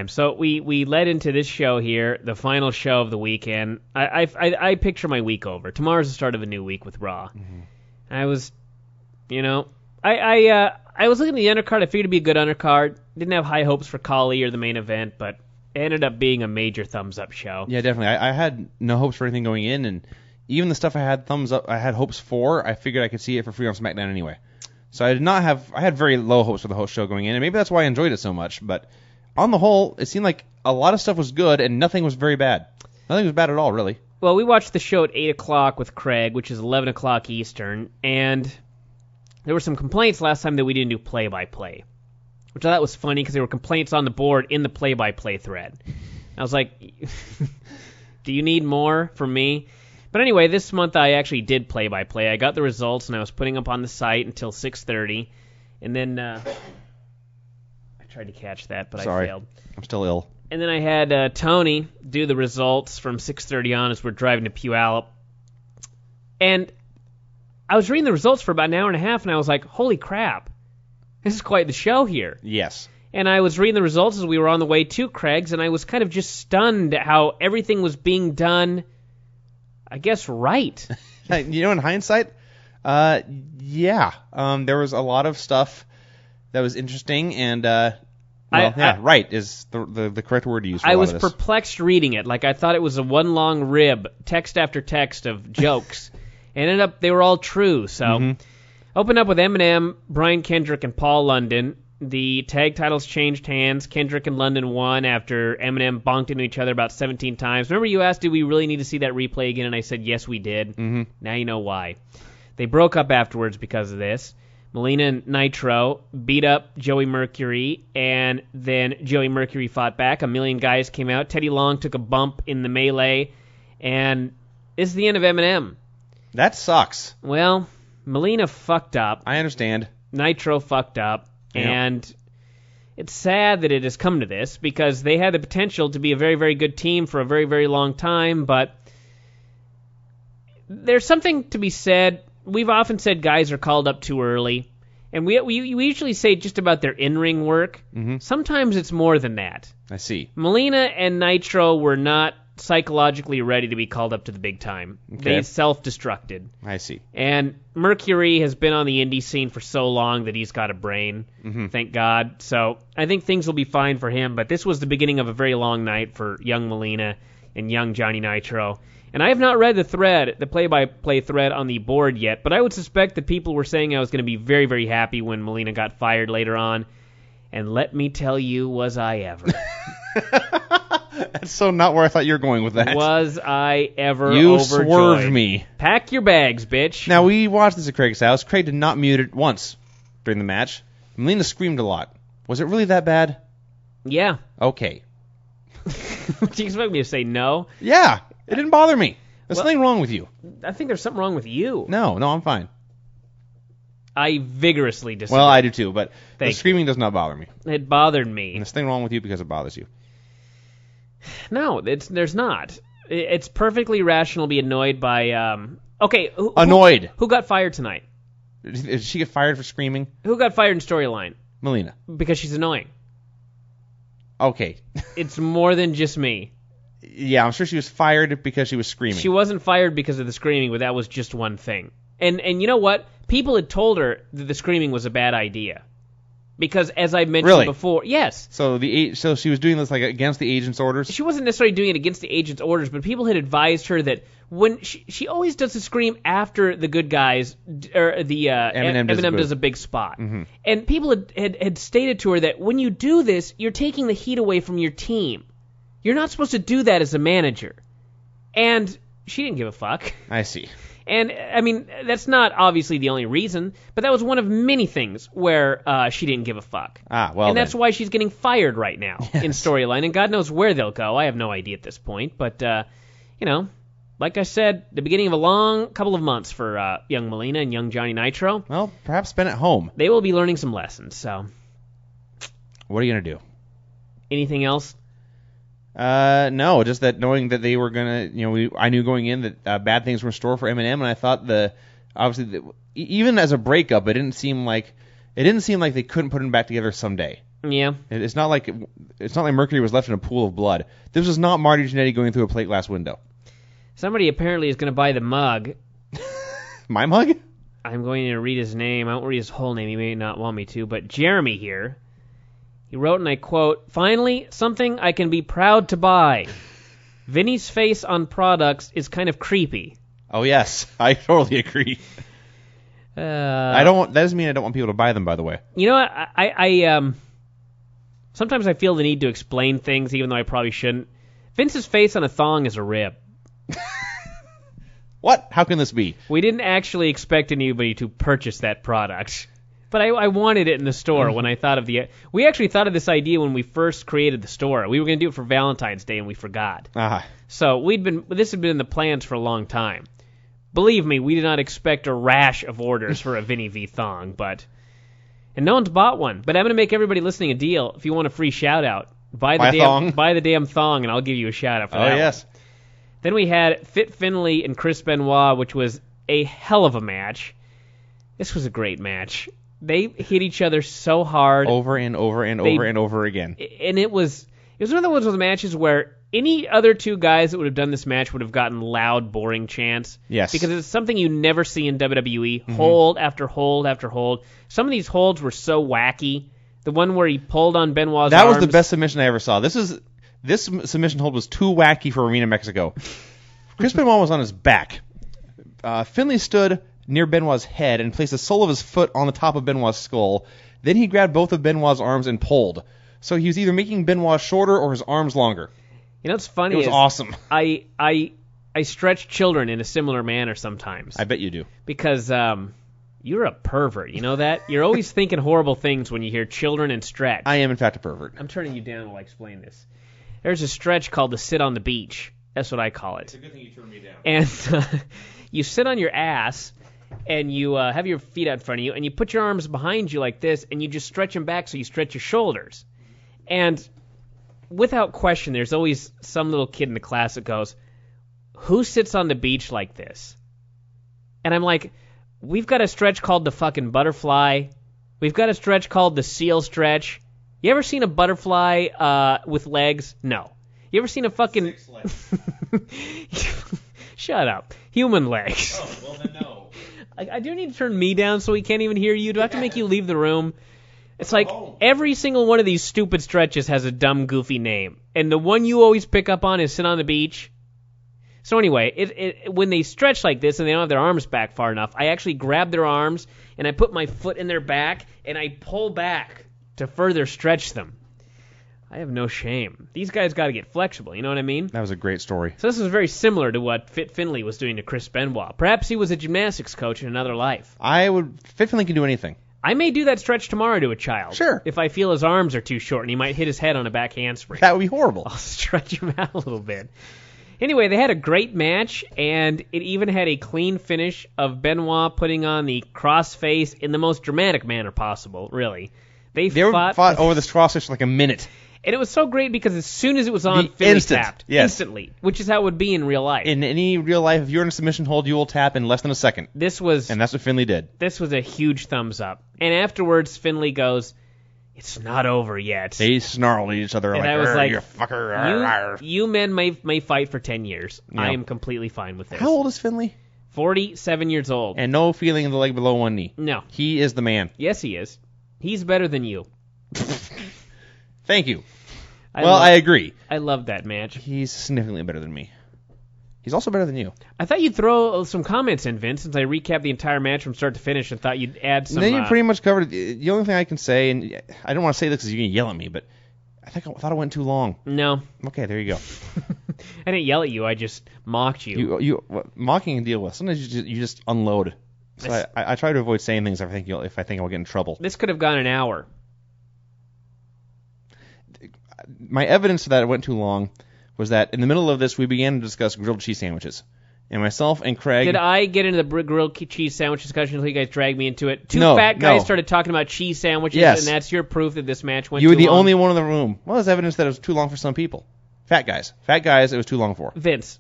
So we led into this show here, the final show of the weekend. I picture my week over. Tomorrow's the start of a new week with Raw. Mm-hmm. I was, I was looking at the undercard. I figured it'd be a good undercard. Didn't have high hopes for Kali or the main event, but it ended up being a major thumbs up show. Yeah, definitely. I had no hopes for anything going in, and even the stuff I had hopes for, I figured I could see it for free on SmackDown anyway. So I had very low hopes for the whole show going in, and maybe that's why I enjoyed it so much, but on the whole, it seemed like a lot of stuff was good and nothing was very bad. Nothing was bad at all, really. Well, we watched the show at 8 o'clock with Craig, which is 11 o'clock Eastern, and there were some complaints last time that we didn't do play-by-play, which I thought was funny because there were complaints on the board in the play-by-play thread. I was like, do you need more from me? But anyway, this month I actually did play-by-play. I got the results, and I was putting up on the site until 6:30, and then I tried to catch that, but Sorry, I failed. I'm still ill. And then I had Tony do the results from 6:30 on as we're driving to Puyallup. And I was reading the results for about an hour and a half, and I was like, holy crap, this is quite the show here. Yes. And I was reading the results as we were on the way to Craig's, and I was kind of just stunned at how everything was being done, I guess, right. In hindsight, yeah. There was a lot of stuff that was interesting, and right is the correct word to use for a lot of this. I was perplexed reading it. Like, I thought it was a one long rib, text after text of jokes. Ended up, they were all true. So, Opened up with Eminem, Brian Kendrick, and Paul London. The tag titles changed hands. Kendrick and London won after Eminem bonked into each other about 17 times. Remember you asked, do we really need to see that replay again? And I said, yes, we did. Mm-hmm. Now you know why. They broke up afterwards because of this. Melina and Nitro beat up Joey Mercury, and then Joey Mercury fought back. A million guys came out. Teddy Long took a bump in the melee, and this is the end of Eminem. That sucks. Well, Melina fucked up. I understand. Nitro fucked up, and it's sad that it has come to this, because they had the potential to be a very, very good team for a very, very long time, but there's something to be said. We've often said guys are called up too early, and we usually say just about their in-ring work. Mm-hmm. Sometimes it's more than that. I see. Melina and Nitro were not psychologically ready to be called up to the big time. Okay. They self-destructed. I see. And Mercury has been on the indie scene for so long that he's got a brain, thank God. So I think things will be fine for him, but this was the beginning of a very long night for young Melina and young Johnny Nitro. And I have not read the play-by-play thread on the board yet, but I would suspect that people were saying I was going to be very, very happy when Melina got fired later on. And let me tell you, was I ever. That's so not where I thought you were going with that. Was I ever You overjoyed. swerved me. Pack your bags, bitch. Now, we watched this at Craig's house. Craig did not mute it once during the match. Melina screamed a lot. Was it really that bad? Yeah. Okay. Do you expect me to say no? Yeah. It didn't bother me. There's something wrong with you. I think there's something wrong with you. No, I'm fine. I vigorously disagree. Well, I do too, but Thank the screaming does not bother me. It bothered me. And there's nothing wrong with you because it bothers you. No, there's not. It's perfectly rational to be annoyed by... Okay, Annoyed. Who got fired tonight? Did she get fired for screaming? Who got fired in storyline? Melina. Because she's annoying. Okay. It's more than just me. Yeah, I'm sure she was fired because she was screaming. She wasn't fired because of the screaming, but that was just one thing. And you know what? People had told her that the screaming was a bad idea. Because, as I mentioned before, yes. So she was doing this like against the agent's orders? She wasn't necessarily doing it against the agent's orders, but people had advised her that when she always does the scream after the good guys, or the Eminem does a big spot. Mm-hmm. And people had stated to her that when you do this, you're taking the heat away from your team. You're not supposed to do that as a manager. And she didn't give a fuck. I see. And, I mean, that's not obviously the only reason, but that was one of many things where she didn't give a fuck. Well, and that's why she's getting fired right now in storyline, and God knows where they'll go. I have no idea at this point, but, like I said, the beginning of a long couple of months for young Melina and young Johnny Nitro. Well, perhaps spend at home. They will be learning some lessons, so. What are you going to do? Anything else? No, just that knowing that they were gonna, I knew going in that bad things were in store for Eminem, and I thought even as a breakup, it didn't seem like they couldn't put him back together someday. Yeah. It's not like Mercury was left in a pool of blood. This was not Marty Jannetty going through a plate glass window. Somebody apparently is going to buy the mug. My mug? I'm going to read his name. I won't read his whole name. He may not want me to. But Jeremy here, he wrote, and I quote, "Finally, something I can be proud to buy. Vinny's face on products is kind of creepy." Oh, yes. I totally agree. That doesn't mean I don't want people to buy them, by the way. You know what? I sometimes I feel the need to explain things, even though I probably shouldn't. Vince's face on a thong is a rib. What? How can this be? We didn't actually expect anybody to purchase that product. But I wanted it in the store when I thought of the... We actually thought of this idea when we first created the store. We were going to do it for Valentine's Day, and we forgot. So this had been in the plans for a long time. Believe me, we did not expect a rash of orders for a Vinny V thong, and no one's bought one. But I'm going to make everybody listening a deal. If you want a free shout-out, buy the damn thong, and I'll give you a shout-out for that. Oh, yes. One. Then we had Fit Finlay and Chris Benoit, which was a hell of a match. This was a great match. They hit each other so hard. Over and over and over and over again. And it was one of those matches where any other two guys that would have done this match would have gotten loud, boring chants. Yes. Because it's something you never see in WWE. Mm-hmm. Hold after hold after hold. Some of these holds were so wacky. The one where he pulled on Benoit's arms. That was the best submission I ever saw. This submission hold was too wacky for Arena Mexico. Chris Benoit was on his back. Finlay stood near Benoit's head and placed the sole of his foot on the top of Benoit's skull. Then he grabbed both of Benoit's arms and pulled. So he was either making Benoit shorter or his arms longer. You know what's funny? It was awesome. I stretch children in a similar manner sometimes. I bet you do. Because you're a pervert. You know that? You're always thinking horrible things when you hear children and stretch. I am, in fact, a pervert. I'm turning you down while I explain this. There's a stretch called the sit on the beach. That's what I call it. It's a good thing you turned me down. And you sit on your ass, and you have your feet out in front of you, and you put your arms behind you like this, and you just stretch them back so you stretch your shoulders. And without question, there's always some little kid in the class that goes, "Who sits on the beach like this?" And I'm like, we've got a stretch called the fucking butterfly. We've got a stretch called the seal stretch. You ever seen a butterfly with legs? No. You ever seen a fucking... 6 legs. Shut up. Human legs. Oh, well then no. I do need to turn me down so he can't even hear you. Do I have to make you leave the room? It's like every single one of these stupid stretches has a dumb, goofy name. And the one you always pick up on is sit on the beach. So anyway, when they stretch like this and they don't have their arms back far enough, I actually grab their arms and I put my foot in their back and I pull back to further stretch them. I have no shame. These guys got to get flexible, you know what I mean? That was a great story. So this was very similar to what Fit Finlay was doing to Chris Benoit. Perhaps he was a gymnastics coach in another life. Fit Finlay can do anything. I may do that stretch tomorrow to a child. Sure. If I feel his arms are too short and he might hit his head on a back handspring. That would be horrible. I'll stretch him out a little bit. Anyway, they had a great match, and it even had a clean finish of Benoit putting on the crossface in the most dramatic manner possible, really. They fought over this crossface for like a minute. And it was so great because as soon as it was on, Finlay tapped. Yes. Instantly, which is how it would be in real life. In any real life, if you're in a submission hold, you will tap in less than a second. And that's what Finlay did. This was a huge thumbs up. And afterwards, Finlay goes, "It's not over yet." They snarled at each other and like, I was like, "You fucker." You men may fight for 10 years. Yeah. I am completely fine with this. How old is Finlay? 47 years old. And no feeling in the leg below one knee. No. He is the man. Yes, he is. He's better than you. Thank you. I agree. I love that match. He's significantly better than me. He's also better than you. I thought you'd throw some comments in, Vince, since I recapped the entire match from start to finish and thought you'd add some... Then you pretty much covered it. The only thing I can say, and I don't want to say this because you're going to yell at me, but I thought it went too long. No. Okay, there you go. I didn't yell at you. I just mocked you. Mocking and deal with. Sometimes you just unload. So I try to avoid saying things if I think I'll get in trouble. This could have gone an hour. My evidence that it went too long was that in the middle of this, we began to discuss grilled cheese sandwiches. And myself and Craig... Did I get into the grilled cheese sandwich discussion until you guys dragged me into it? Two fat guys started talking about cheese sandwiches, and that's your proof that this match went too long? You were the only one in the room. Well, there's evidence that it was too long for some people. Fat guys, it was too long for. Vince.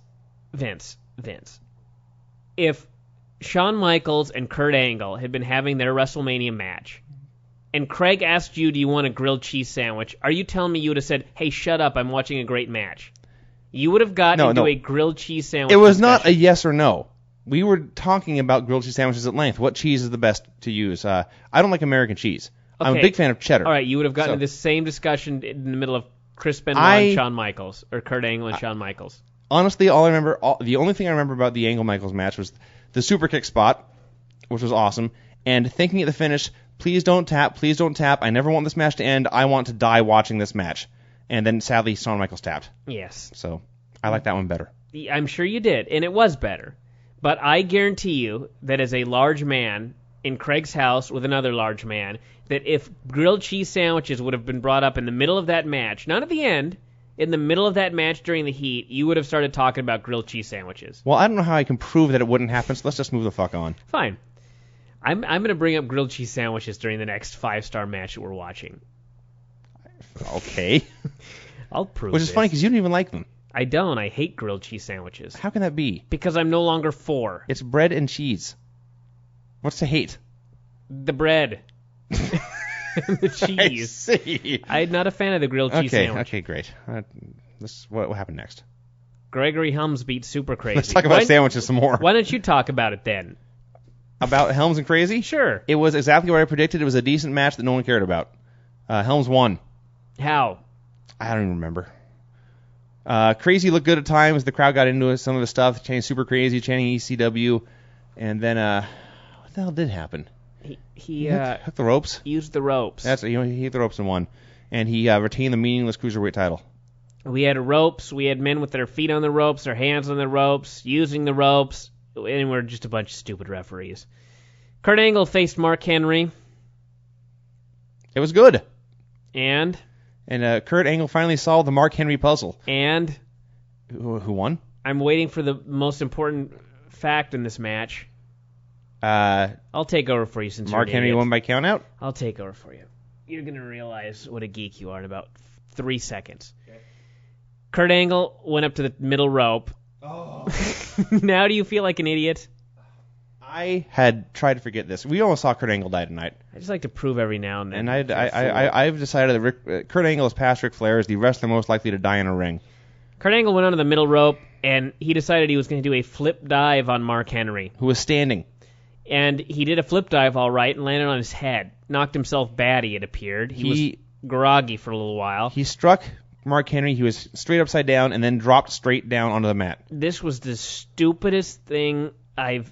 If Shawn Michaels and Kurt Angle had been having their WrestleMania match, and Craig asked you, do you want a grilled cheese sandwich, are you telling me you would have said, hey, shut up, I'm watching a great match? You would have gotten into a grilled cheese sandwich It was discussion. not a yes or no. We were talking about grilled cheese sandwiches at length. What cheese is the best to use? I don't like American cheese. Okay. I'm a big fan of cheddar. All right, you would have gotten into this same discussion in the middle of Chris Benoit and Shawn Michaels, or Kurt Angle and Shawn Michaels. Honestly, the only thing I remember about the Angle-Michaels match was the super kick spot, which was awesome, and thinking at the finish, please don't tap, I never want this match to end, I want to die watching this match. And then, sadly, Shawn Michaels tapped. Yes. So, I like that one better. I'm sure you did, and it was better. But I guarantee you that as a large man in Craig's house with another large man, that if grilled cheese sandwiches would have been brought up in the middle of that match, not at the end, in the middle of that match during the heat, you would have started talking about grilled cheese sandwiches. Well, I don't know how I can prove that it wouldn't happen, so let's just move the fuck on. Fine. I'm going to bring up grilled cheese sandwiches during the next 5-star match that we're watching. Okay. I'll prove Which is funny because you don't even like them. I don't. I hate grilled cheese sandwiches. How can that be? Because I'm no longer 4. It's bread and cheese. What's to hate? The bread. The cheese. I see. I'm not a fan of the grilled cheese sandwich. Okay, great. What happened next? Gregory Helms beat Super Crazy. Let's talk about sandwiches some more. Why don't you talk about it then? About Helms and Crazy? Sure. It was exactly what I predicted. It was a decent match that no one cared about. Helms won. How? I don't even remember. Crazy looked good at times. The crowd got into it. Some of the stuff, chanting Super Crazy, chanting ECW, and then what the hell did happen? He hooked the ropes. Used the ropes. He hit the ropes and won, and he retained the meaningless cruiserweight title. We had ropes. We had men with their feet on the ropes, their hands on the ropes, using the ropes, and we're just a bunch of stupid referees. Kurt Angle faced Mark Henry. It was good. And Kurt Angle finally solved the Mark Henry puzzle. And who won? I'm waiting for the most important fact in this match. I'll take over for you since Mark you're an Henry idiot. won by countout? I'll take over for you. You're going to realize what a geek you are in about 3 seconds. Okay. Kurt Angle went up to the middle rope. Oh. Now do you feel like an idiot? I had tried to forget this. We almost saw Kurt Angle die tonight. I just like to prove every now and then. And I've decided that Kurt Angle is past Ric Flair, is the wrestler most likely to die in a ring. Kurt Angle went onto the middle rope, and he decided he was going to do a flip dive on Mark Henry. Who was standing. And he did a flip dive all right and landed on his head. Knocked himself batty, it appeared. He was groggy for a little while. He struck Mark Henry. He was straight upside down and then dropped straight down onto the mat. This was the stupidest thing I've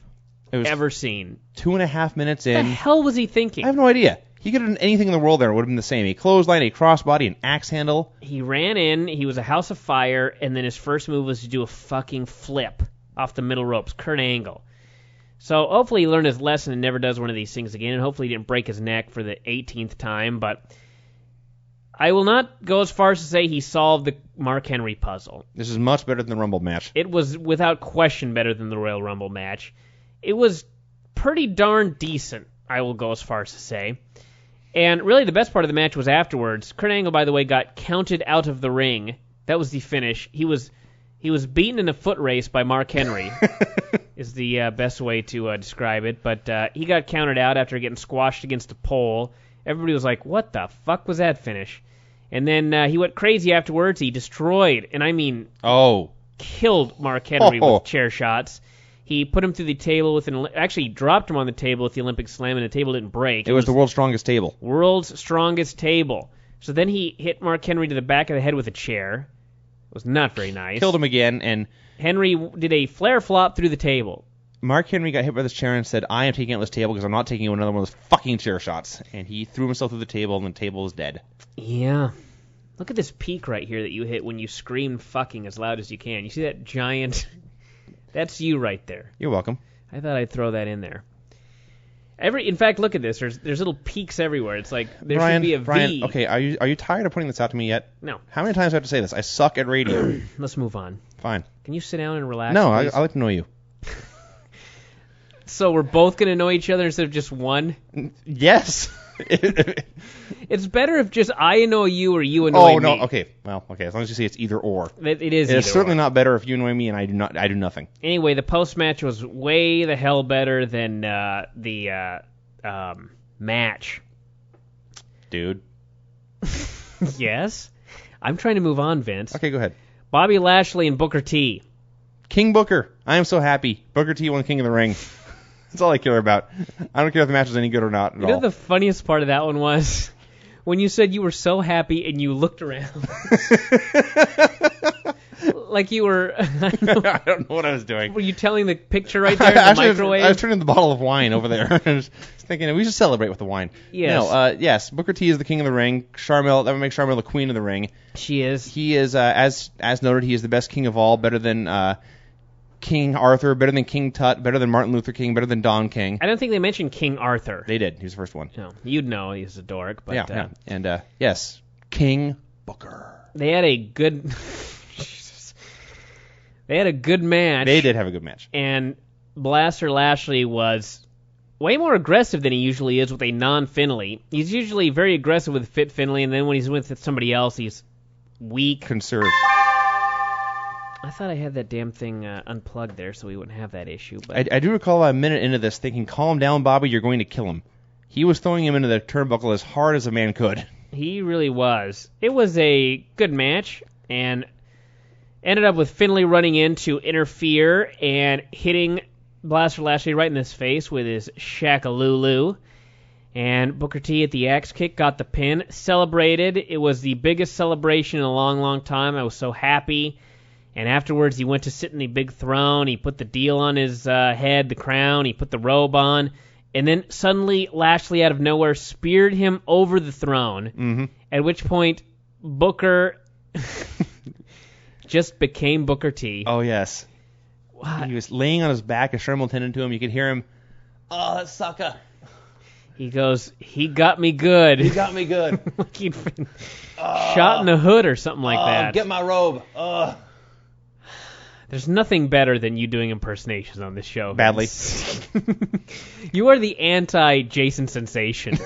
ever seen. 2.5 minutes in. What the hell was he thinking? I have no idea. He could have done anything in the world there. It would have been the same. A clothesline, a crossbody, an axe handle. He ran in. He was a house of fire. And then his first move was to do a fucking flip off the middle ropes. Kurt Angle. So hopefully he learned his lesson and never does one of these things again. And hopefully he didn't break his neck for the 18th time. But I will not go as far as to say he solved the Mark Henry puzzle. This is much better than the Rumble match. It was without question better than the Royal Rumble match. It was pretty darn decent, I will go as far as to say. And really the best part of the match was afterwards. Kurt Angle, by the way, got counted out of the ring. That was the finish. He was beaten in a foot race by Mark Henry, is the best way to describe it. But he got counted out after getting squashed against a pole. Everybody was like, what the fuck was that finish? And then he went crazy afterwards. He destroyed, and I mean killed Mark Henry with chair shots. He put him through the table actually dropped him on the table with the Olympic Slam, and the table didn't break. It was the world's strongest table. World's strongest table. So then he hit Mark Henry to the back of the head with a chair. It was not very nice. Killed him again, and Henry did a flare flop through the table. Mark Henry got hit by this chair and said, I am taking out this table because I'm not taking another one of those fucking chair shots. And he threw himself through the table, and the table was dead. Yeah. Look at this peak right here that you hit when you scream fucking as loud as you can. You see that giant... That's you right there. You're welcome. I thought I'd throw that in there. In fact, look at this. There's little peaks everywhere. It's like there should be a V. Okay, are you tired of putting this out to me yet? No. How many times do I have to say this? I suck at radio. Let's move on. Fine. Can you sit down and relax? No, I like to know you. So we're both going to know each other instead of just one? Yes. It's better if just I annoy you or you annoy me. Oh, no, okay. Well, okay, as long as you say it's either or. It is either It's certainly or. not better if you annoy me and I do nothing. Anyway, the post-match was way the hell better than the match. Dude. Yes? I'm trying to move on, Vince. Okay, go ahead. Bobby Lashley and Booker T. King Booker. I am so happy. Booker T won King of the Ring. That's all I care about. I don't care if the match was any good or not at all. You know the funniest part of that one was when you said you were so happy and you looked around. Like you were... I don't know what I was doing. Were you telling the picture right there in the microwave? I was turning the bottle of wine over there. I was thinking we should celebrate with the wine. Yes. No, yes, Booker T is the king of the ring. Charmel, that would make Charmel the queen of the ring. She is. He is, as noted, he is the best king of all, better than King Arthur, better than King Tut, better than Martin Luther King, better than Don King. I don't think they mentioned King Arthur. They did. He was the first one. No, you'd know he's a dork. But, yeah. And, yes, King Booker. They had a good... They had a good match. They did have a good match. And Blaster Lashley was way more aggressive than he usually is with a non-Finley. He's usually very aggressive with Fit Finley, and then when he's with somebody else, he's weak. Conserved. I thought I had that damn thing unplugged there so we wouldn't have that issue. But I do recall a minute into this thinking, calm down, Bobby, you're going to kill him. He was throwing him into the turnbuckle as hard as a man could. He really was. It was a good match, and ended up with Finley running in to interfere and hitting Blaster Lashley right in his face with his Shakalulu. And Booker T at the Axe Kick got the pin. Celebrated. It was the biggest celebration in a long, long time. I was so happy. And afterwards, he went to sit in the big throne. He put the deal on his head, the crown. He put the robe on. And then suddenly, Lashley out of nowhere speared him over the throne. Mm-hmm. At which point, Booker just became Booker T. Oh, yes. What? He was laying on his back, a Sherman tendon to him. You could hear him, oh, that sucker. He goes, he got me good. He got me good. Like he'd been shot in the hood or something like that. Get my robe. There's nothing better than you doing impersonations on this show. Badly. You are the anti-Jason Sensation.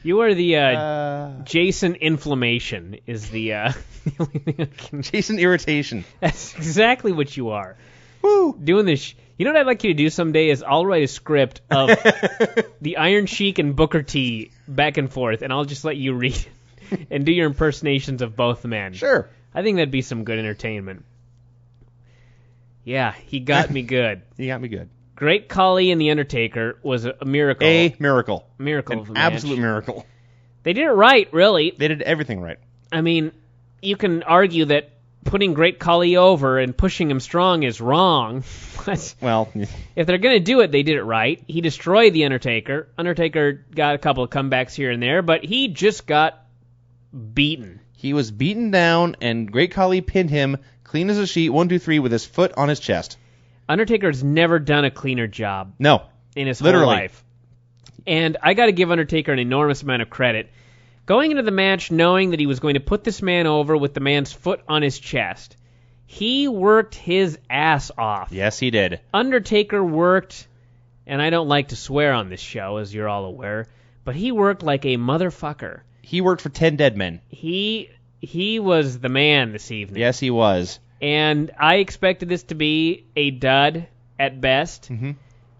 You are the Jason Inflammation is the only thing I can... Jason Irritation. That's exactly what you are. Woo! Doing this... You know what I'd like you to do someday is I'll write a script of the Iron Sheik and Booker T back and forth, and I'll just let you read it and do your impersonations of both men. Sure. I think that'd be some good entertainment. Yeah, he got me good. He got me good. Great Khali and The Undertaker was a miracle. A miracle. Miracle of a An match. absolute miracle. They did it right, really. They did everything right. I mean, you can argue that putting Great Khali over and pushing him strong is wrong, but well, if they're going to do it, they did it right. He destroyed The Undertaker. Undertaker got a couple of comebacks here and there, but he just got beaten. He was beaten down, and Great Khali pinned him, clean as a sheet, 1, 2, 3, with his foot on his chest. Undertaker's never done a cleaner job. No. In his Literally. whole life. And I got to give Undertaker an enormous amount of credit. Going into the match knowing that he was going to put this man over with the man's foot on his chest, he worked his ass off. Yes, he did. Undertaker worked, and I don't like to swear on this show, as you're all aware, but he worked like a motherfucker. He worked for 10 dead men. He was the man this evening. Yes, he was. And I expected this to be a dud at best. Mm-hmm.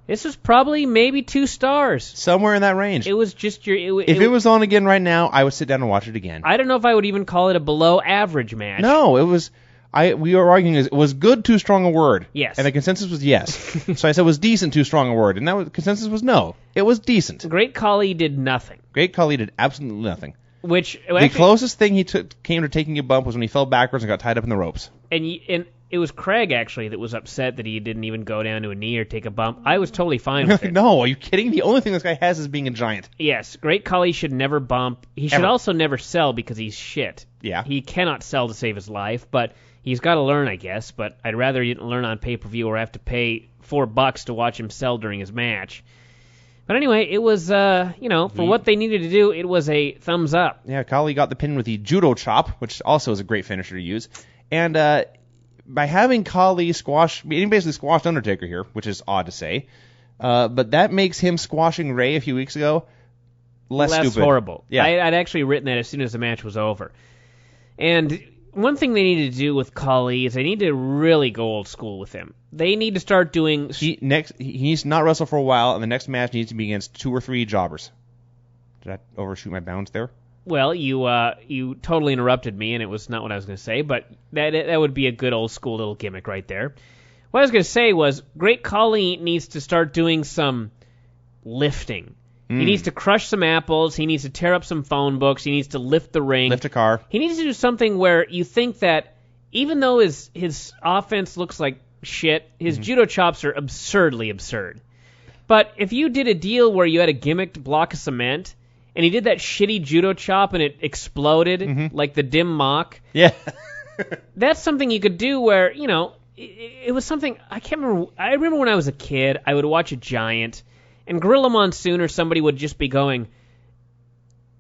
This was probably maybe 2 stars. Somewhere in that range. It was just your... If it was on again right now, I would sit down and watch it again. I don't know if I would even call it a below average match. No, it was... We were arguing it was good, too strong a word. Yes. And the consensus was yes. So I said it was decent, too strong a word. And the consensus was no. It was decent. Great Khali did nothing. Great Khali did absolutely nothing. Which... The closest thing he came to taking a bump was when he fell backwards and got tied up in the ropes. And it was Craig, actually, that was upset that he didn't even go down to a knee or take a bump. I was totally fine with it. No, are you kidding? The only thing this guy has is being a giant. Yes, Great Khali should never bump. He should also never sell because he's shit. Yeah. He cannot sell to save his life, but he's got to learn, I guess. But I'd rather he didn't learn on pay-per-view or have to pay $4 to watch him sell during his match. But anyway, it was, for what they needed to do, it was a thumbs up. Yeah, Khali got the pin with the judo chop, which also is a great finisher to use. And by having Khali he basically squashed Undertaker here, which is odd to say. But that makes him squashing Ray a few weeks ago less stupid. Horrible. Yeah. I'd actually written that as soon as the match was over. And one thing they need to do with Khali is they need to really go old school with him. They need to start doing... He needs to not wrestle for a while, and the next match needs to be against 2 or 3 jobbers. Did I overshoot my bounds there? Well, you totally interrupted me, and it was not what I was going to say, but that would be a good old school little gimmick right there. What I was going to say was Great Khali needs to start doing some lifting. He needs to crush some apples. He needs to tear up some phone books. He needs to lift the ring. Lift a car. He needs to do something where you think that even though his offense looks like shit, his judo chops are absurdly absurd. But if you did a deal where you had a gimmicked block of cement, and he did that shitty judo chop and it exploded like the dim mock, Yeah. that's something you could do where, it was something, I can't remember. I remember when I was a kid, I would watch a Giant, and Gorilla Monsoon or somebody would just be going,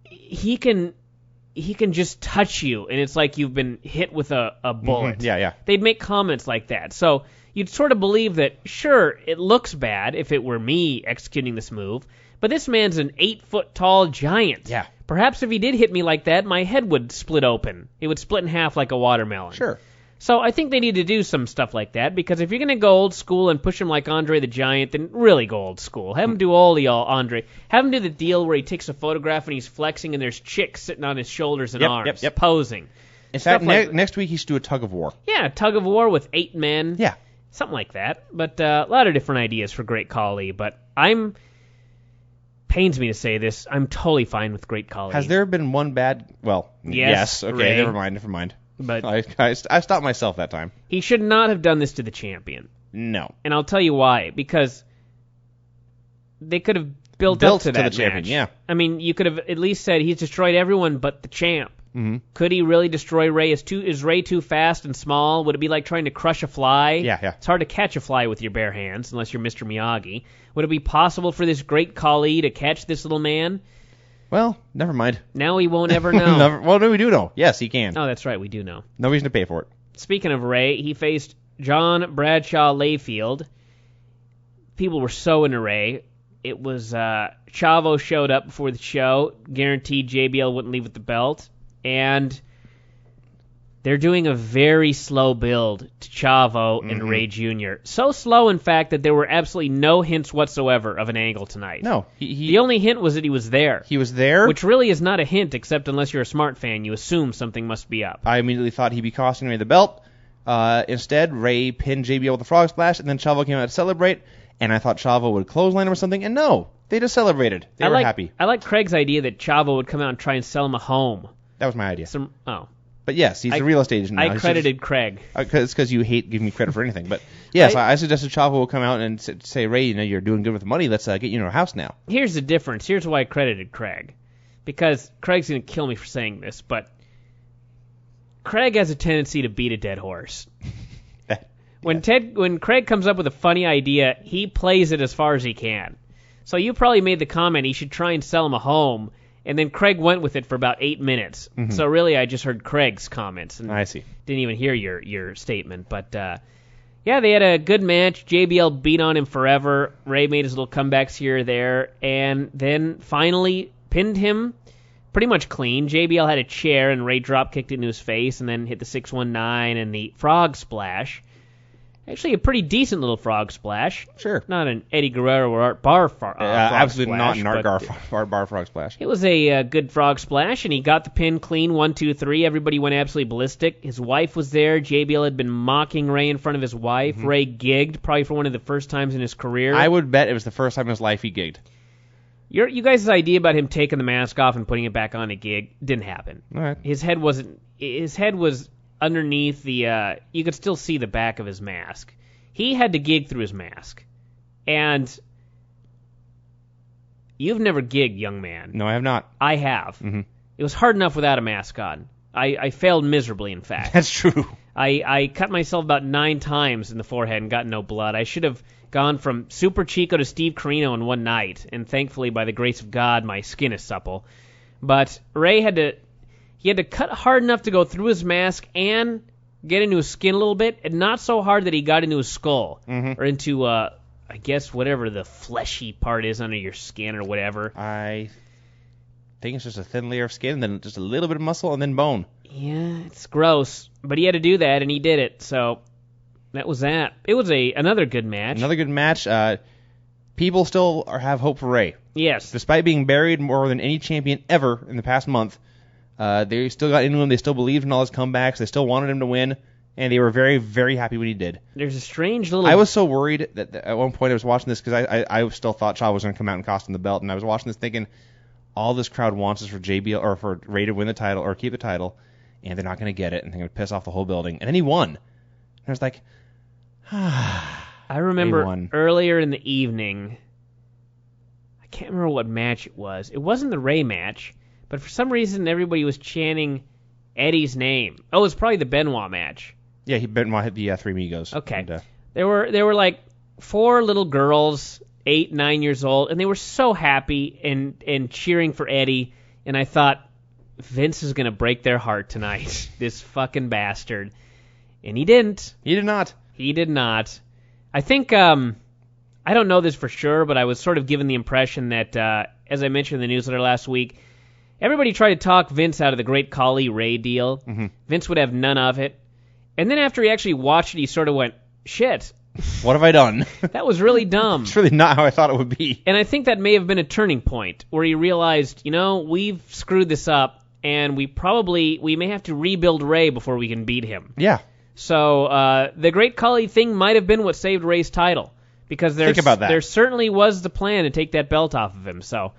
he can just touch you, and it's like you've been hit with a bullet. Yeah. They'd make comments like that. So you'd sort of believe that, sure, it looks bad if it were me executing this move, but this man's an 8-foot-tall giant. Yeah. Perhaps if he did hit me like that, my head would split open. It would split in half like a watermelon. Sure. So I think they need to do some stuff like that, because if you're going to go old school and push him like Andre the Giant, then really go old school. Have him do all the Andre. Have him do the deal where he takes a photograph and he's flexing and there's chicks sitting on his shoulders and arms, posing. In fact, next week he should do a tug of war. Yeah, tug of war with 8 men. Yeah. Something like that. But a lot of different ideas for Great Khali. But pains me to say this, I'm totally fine with Great Khali. Has there been one bad... Well, yes. Okay, Ray. never mind. But I stopped myself that time. He should not have done this to the champion. No. And I'll tell you why. Because they could have built up to that the champion, match. yeah. I mean, you could have at least said he's destroyed everyone but the champ. Mm-hmm. Could he really destroy Ray? Is Ray too fast and small? Would it be like trying to crush a fly? Yeah. It's hard to catch a fly with your bare hands unless you're Mr. Miyagi. Would it be possible for this Great Khali to catch this little man? Well, never mind. Now he won't ever know. Well, no, we do know. Yes, he can. Oh, that's right, we do know. No reason to pay for it. Speaking of Ray, he faced John Bradshaw Layfield. People were so into Ray. It was Chavo showed up before the show, guaranteed JBL wouldn't leave with the belt, and they're doing a very slow build to Chavo and Ray Jr. So slow, in fact, that there were absolutely no hints whatsoever of an angle tonight. No. The only hint was that he was there. He was there? Which really is not a hint, except unless you're a smart fan. You assume something must be up. I immediately thought he'd be costing Ray the belt. Instead, Ray pinned JBL with a frog splash, and then Chavo came out to celebrate, and I thought Chavo would clothesline him or something, and no. They just celebrated. They were happy. I like Craig's idea that Chavo would come out and try and sell him a home. That was my idea. Oh. But yes, he's a real estate agent now. I credited Craig. It's because you hate giving me credit for anything. But yes, I suggested Chavo will come out and say, Ray, you're doing good with the money. Let's get you in our house now. Here's the difference. Here's why I credited Craig. Because Craig's going to kill me for saying this, but Craig has a tendency to beat a dead horse. When Craig comes up with a funny idea, he plays it as far as he can. So you probably made the comment he should try and sell him a home, and then Craig went with it for about 8 minutes. Mm-hmm. So really, I just heard Craig's comments. And I see. Didn't even hear your statement. But, yeah, they had a good match. JBL beat on him forever. Ray made his little comebacks here or there, and then finally pinned him pretty much clean. JBL had a chair, and Ray drop-kicked it into his face, and then hit the 619 and the frog splash. Actually, a pretty decent little frog splash. Sure. Not an Eddie Guerrero or Art Bar frog absolutely splash. Absolutely not an Art Bar frog splash. It was a good frog splash, and he got the pin clean, 1, 2, 3. Everybody went absolutely ballistic. His wife was there. JBL had been mocking Ray in front of his wife. Mm-hmm. Ray gigged, probably for one of the first times in his career. I would bet it was the first time in his life he gigged. You guys' idea about him taking the mask off and putting it back on a gig didn't happen. All right. His head was underneath the, you could still see the back of his mask. He had to gig through his mask. And you've never gigged, young man. No, I have not. I have. Mm-hmm. It was hard enough without a mask on. I failed miserably, in fact. That's true. I cut myself about 9 times in the forehead and got no blood. I should have gone from Super Chico to Steve Carino in one night, and thankfully, by the grace of God, my skin is supple. But Ray had to cut hard enough to go through his mask and get into his skin a little bit, and not so hard that he got into his skull, or into, I guess, whatever the fleshy part is under your skin or whatever. I think it's just a thin layer of skin, and then just a little bit of muscle, and then bone. Yeah, it's gross, but he had to do that, and he did it, so that was that. It was another good match. Another good match. People still have hope for Ray. Yes. Despite being buried more than any champion ever in the past month, they still got into him. They still believed in all his comebacks. They still wanted him to win, and they were very, very happy when he did. There's a strange little... I was so worried that at one point I was watching this because I still thought Chavo was going to come out and cost him the belt, and I was watching this thinking, all this crowd wants is for JBL or for Ray to win the title or keep the title, and they're not going to get it, and they're going to piss off the whole building. And then he won. And I was like, I remember earlier in the evening, I can't remember what match it was. It wasn't the Ray match, but for some reason everybody was chanting Eddie's name. Oh, it was probably the Benoit match. Yeah, Benoit hit the Three Amigos. Okay. And, there were like 4 little girls, 8, 9 years old, and they were so happy and cheering for Eddie, and I thought, Vince is going to break their heart tonight, this fucking bastard. And he didn't. He did not. He did not. I think, I don't know this for sure, but I was sort of given the impression that, as I mentioned in the newsletter last week, everybody tried to talk Vince out of the Great Khali Ray deal. Mm-hmm. Vince would have none of it. And then after he actually watched it, he sort of went, shit. What have I done? That was really dumb. It's really not how I thought it would be. And I think that may have been a turning point where he realized, we've screwed this up, and we may have to rebuild Ray before we can beat him. Yeah. So the Great Khali thing might have been what saved Ray's title. Because think about that. There certainly was the plan to take that belt off of him. So,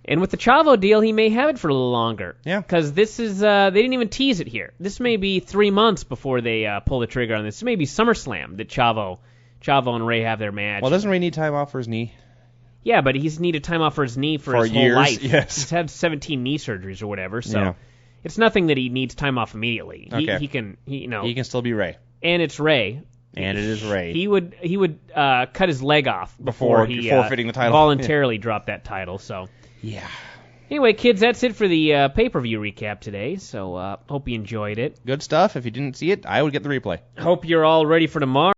and with the Chavo deal, he may have it for a little longer. Yeah. Because this is, they didn't even tease it here. This may be 3 months before they pull the trigger on this. This may be SummerSlam that Chavo and Ray have their match. Well, doesn't Ray need time off for his knee? Yeah, but he's needed time off for his knee for his years, whole life. Yes. He's had 17 knee surgeries or whatever, so yeah. It's nothing that he needs time off immediately. Okay. He can still be Ray. And it's Ray. And it is Ray. He would cut his leg off before he forfeiting the title. Voluntarily dropped that title. So yeah. Anyway, kids, that's it for the pay-per-view recap today. So hope you enjoyed it. Good stuff. If you didn't see it, I would get the replay. Hope you're all ready for tomorrow.